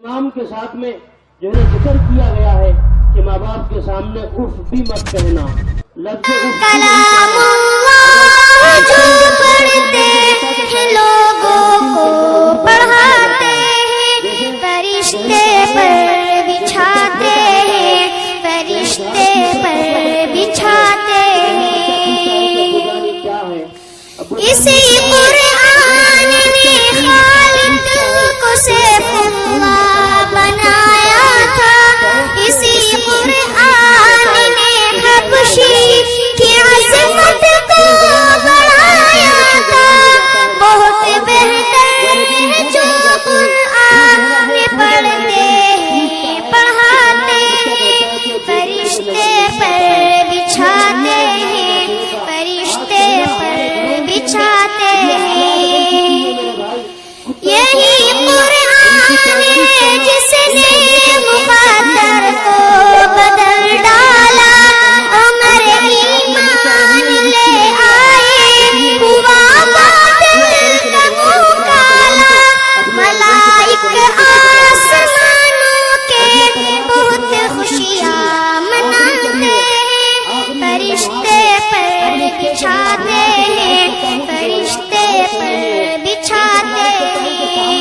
इमाम के साथ में जो है जिक्र किया गया है कि माँ बाप के सामने उफ भी मत कहना। लफ्ज़ उफ कलामुल्लाह जो पढ़ते हैं लोगों को पढ़ाते हैं, फरिश्ते पर बिछाते हैं, फरिश्ते पर बिछाते हैं। इसी कुरान ने खालिद को सैफुल्लाह बनाया था, इसी कुरान ने हबशी की अज़मत को बढ़ाया था। बहुत बेहतर है जो कुरान पढ़ते हैं, पढ़ाते हैं, फरिश्ते पर बिछाते हैं, फरिश्ते पर बिछाते हैं। यही कुरान है जिसने मुक़द्दर को बदल डाला, उमर ईमान ले आए, हुआ बादल का मुँह काला। मलाइक आसमानों के बहुत खुशियाँ मनाते हैं, फरिश्ते पर बिछाते हैं, फरिश्ते पर बिछाते हैं।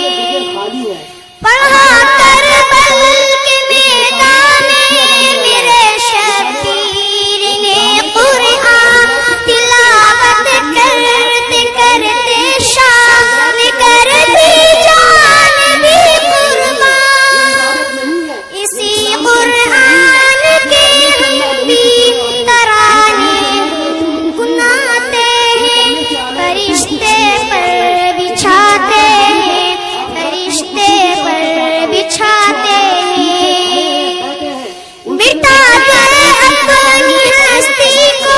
पढ़ा करबल के मैदान में मेरे शबीर ने कुरान, तिलावत करते करते शाम कर दी जान भी कुर्बान। इसी कुरान के हम भी तराने गुनगुनाते हैं, फरिश्ते पर बिछाते हैं, फरिश्ते पर बिछाते हैं। मिटा दे अपनी हस्ती को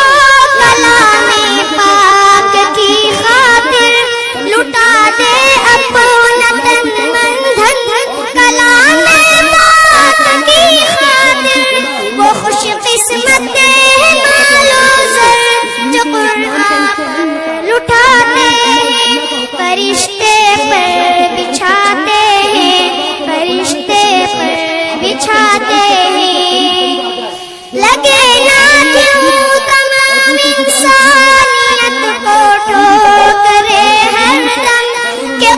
कलामे पाक की खातिर, लुटा दे अपना तन मन धन कलामे पाक की खातिर। वो खुश किस्मत मालो ज़र जो कुरान लुटाते हैं, फरिश्ते पर बिछाते हैं, फरिश्ते पर बिछाते हैं। लगे ना क्यों तमाम इंसानियत को ठोकरे हर दम के